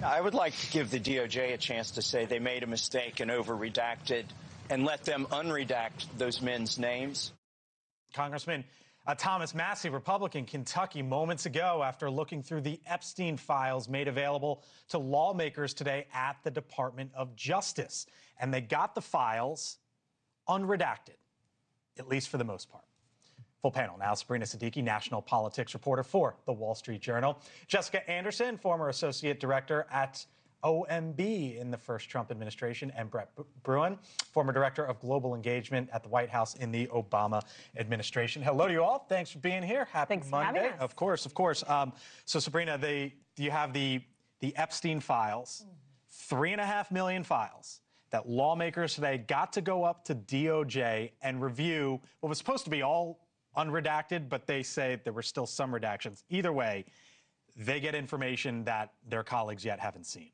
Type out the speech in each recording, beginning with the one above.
I would like to give the DOJ a chance to say they made a mistake and over-redacted and let them unredact those men's names. Congressman Thomas Massie, Republican, Kentucky, moments ago after looking through the Epstein files made available to lawmakers today at the Department of Justice. And they got the files unredacted, at least for the most part. Full panel now. Sabrina Siddiqui, national politics reporter for The Wall Street Journal. Jessica Anderson, former associate director at OMB in the first Trump administration, and Brett Bruen, former director of global engagement at the White House in the Obama administration. Hello to you all. Thanks for being here. Happy Thanks Monday. For having us. Of course. So Sabrina, you have the Epstein files, 3.5 million files that lawmakers today got to go up to DOJ and review what was supposed to be all unredacted, but they say there were still some redactions. Either way, they get information that their colleagues yet haven't seen.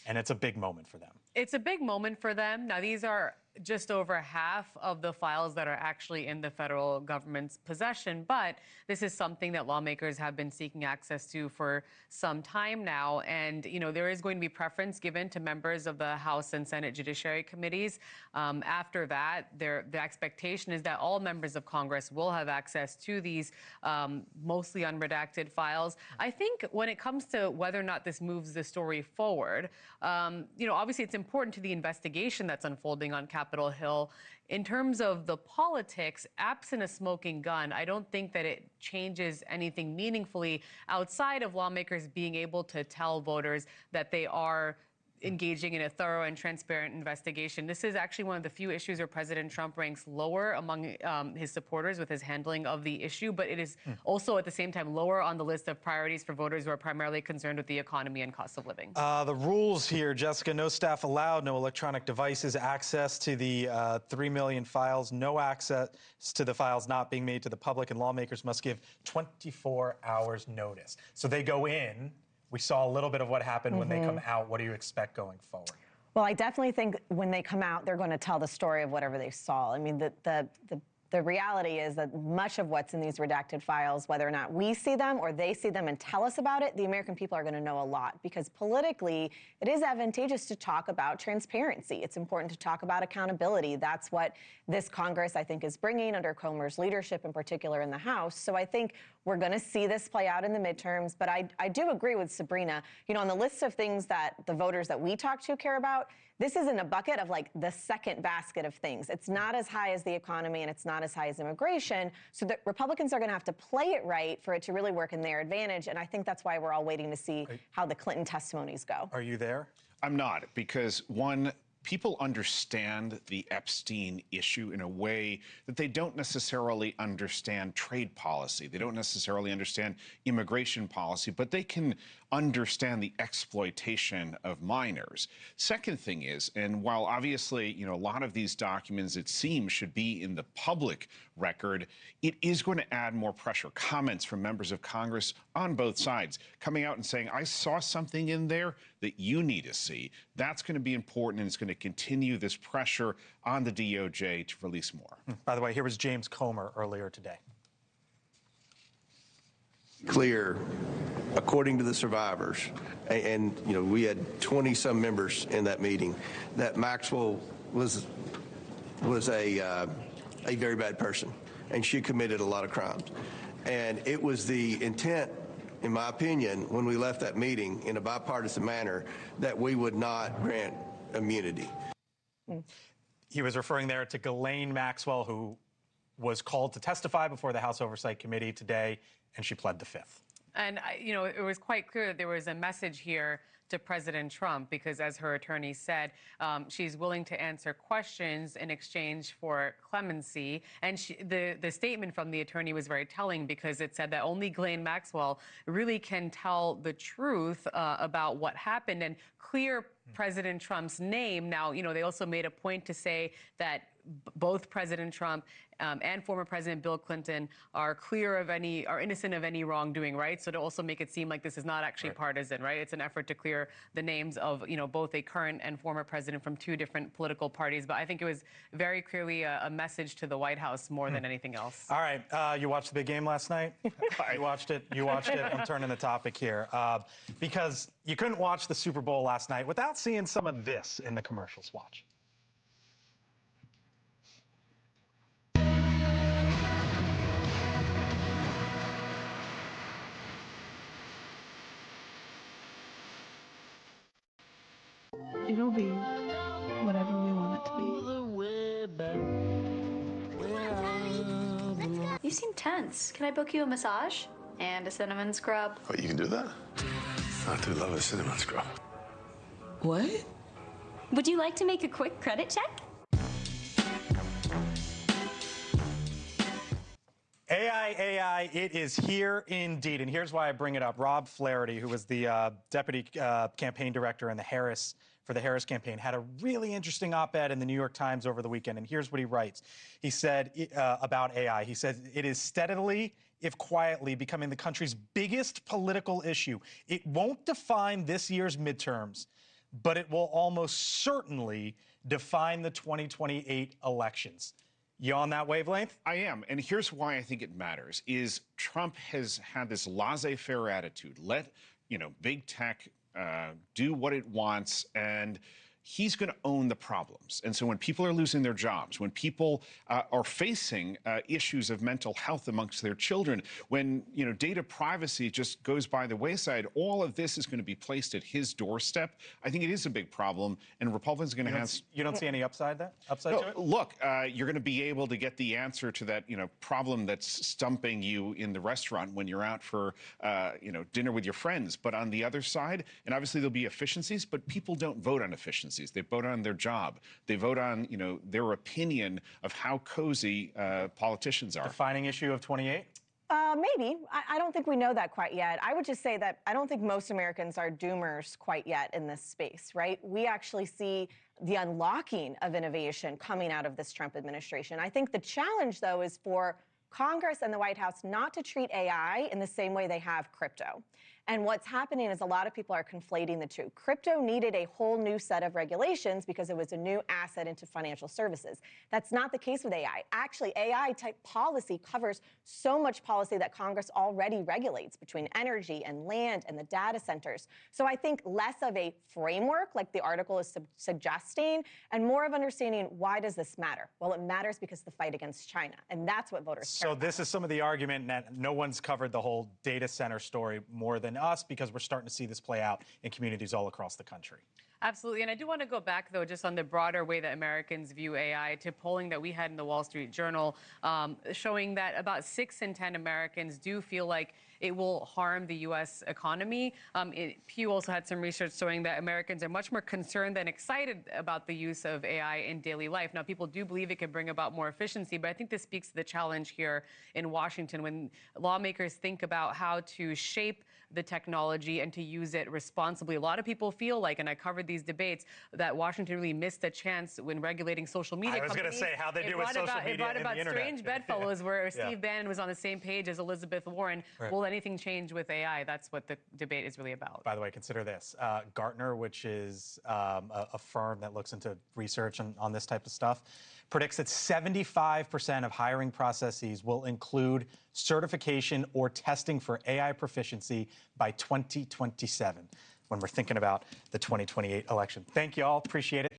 And it's a big moment for them. It's a big moment for them. Now, these are just over half of the files that are actually in the federal government's possession, but this is something that lawmakers have been seeking access to for some time now. And, you know, there is going to be preference given to members of the House and Senate Judiciary Committees. After that, the expectation is that all members of Congress will have access to these mostly unredacted files. I think when it comes to whether or not this moves the story forward, you know, obviously it's important to the investigation that's unfolding on Capitol Hill. In terms of the politics, absent a smoking gun, I don't think that it changes anything meaningfully outside of lawmakers being able to tell voters that they are engaging in a thorough and transparent investigation. This is actually one of the few issues where President Trump ranks lower among his supporters with his handling of the issue, but it is also at the same time lower on the list of priorities for voters who are primarily concerned with the economy and cost of living. The rules here, Jessica, no staff allowed, no electronic devices, access to the 3 million files, no access to the files not being made to the public, and lawmakers must give 24 hours notice. So they go in. We saw a little bit of what happened when they come out. What do you expect going forward? Well, I definitely think when they come out, they're going to tell the story of whatever they saw. I mean, the reality is that much of what's in these redacted files, whether or not we see them or they see them and tell us about it, the American people are going to know a lot, because politically, it is advantageous to talk about transparency. It's important to talk about accountability. That's what this Congress, I think, is bringing under Comer's leadership, in particular in the House. So I think we're going to see this play out in the midterms. But I do agree with Sabrina. You know, on the list of things that the voters that we talk to care about, this is in a bucket of like the second basket of things. It's not as high as the economy and it's not as high as immigration. So the Republicans are going to have to play it right for it to really work in their advantage. And I think that's why we're all waiting to see how the Clinton testimonies go. Are you there? I'm not, because one, people understand the Epstein issue in a way that they don't necessarily understand trade policy. They don't necessarily understand immigration policy, but they can understand the exploitation of minors. Second thing is, and while obviously, you know, a lot of these documents, it seems, should be in the public record, it is going to add more pressure. Comments from members of Congress on both sides coming out and saying, I saw something in there that you need to see. That's going to be important, and it's going to continue this pressure on the DOJ to release more. By the way, here was James Comer earlier today. Clear, according to the survivors, and you know, we had 20-some members in that meeting, that Maxwell was a very bad person, and she committed a lot of crimes. And it was the intent, in my opinion, when we left that meeting in a bipartisan manner, that we would not grant immunity. He was referring there to Ghislaine Maxwell, who was called to testify before the House Oversight Committee today, and she pled the fifth. And, you know, it was quite clear that there was a message here to President Trump, because as her attorney said, she's willing to answer questions in exchange for clemency. And the statement from the attorney was very telling, because it said that only Ghislaine Maxwell really can tell the truth about what happened and clear President Trump's name. Now, you know, they also made a point to say that both President Trump and former President Bill Clinton are innocent of any wrongdoing, right? So to also make it seem like this is not actually partisan, right? It's an effort to clear the names of, both a current and former president from two different political parties. But I think it was very clearly a message to the White House more than anything else. All right, you watched the big game last night? You watched it. I'm turning the topic here because you couldn't watch the Super Bowl last night without seeing some of this in the commercials. Watch. It'll be whatever we want it to be. You seem tense. Can I book you a massage? And a cinnamon scrub? Oh, you can do that? I do love a cinnamon scrub. What? Would you like to make a quick credit check? AI, it is here indeed. And here's why I bring it up. Rob Flaherty, who was the deputy campaign director in the Harris campaign, had a really interesting op-ed in the New York Times over the weekend. And here's what he writes. He said about AI, he said, it is steadily, if quietly, becoming the country's biggest political issue. It won't define this year's midterms, but it will almost certainly define the 2028 elections. You on that wavelength? I am. And here's why I think it matters, is Trump has had this laissez-faire attitude. Let, big tech do what it wants, and he's going to own the problems. And so when people are losing their jobs, when people are facing issues of mental health amongst their children, when data privacy just goes by the wayside, all of this is going to be placed at his doorstep. I think it is a big problem, and Republicans are going to have. You don't see any upside to it? Look, you're going to be able to get the answer to that problem that's stumping you in the restaurant when you're out for dinner with your friends. But on the other side, and obviously there'll be efficiencies, but people don't vote on efficiencies. They vote on their job. They vote on, their opinion of how cozy politicians are. Defining issue of 28? Maybe. I don't think we know that quite yet. I would just say that I don't think most Americans are doomers quite yet in this space, right? We actually see the unlocking of innovation coming out of this Trump administration. I think the challenge, though, is for Congress and the White House not to treat AI in the same way they have crypto. And what's happening is a lot of people are conflating the two. Crypto needed a whole new set of regulations because it was a new asset into financial services. That's not the case with AI. Actually, AI-type policy covers so much policy that Congress already regulates between energy and land and the data centers. So I think less of a framework, like the article is suggesting, and more of understanding, why does this matter? Well, it matters because the fight against China, and that's what voters care about. So this is some of the argument that no one's covered the whole data center story more than us, because we're starting to see this play out in communities all across the country. Absolutely. And I do want to go back, though, just on the broader way that Americans view AI, to polling that we had in the Wall Street Journal, showing that about 6 in 10 Americans do feel like it will harm the U.S. economy. Pew also had some research showing that Americans are much more concerned than excited about the use of AI in daily life. Now, people do believe it can bring about more efficiency, but I think this speaks to the challenge here in Washington when lawmakers think about how to shape the technology and to use it responsibly. A lot of people feel like, and I covered these debates, that Washington really missed a chance when regulating social media companies. I was going to say how they do with social media and the internet. It brought about strange bedfellows where Steve Bannon was on the same page as Elizabeth Warren. Right. Will anything change with AI? That's what the debate is really about. By the way, consider this. Gartner, which is a firm that looks into research on this type of stuff, predicts that 75% of hiring processes will include certification or testing for AI proficiency by 2027, when we're thinking about the 2028 election. Thank you all. Appreciate it.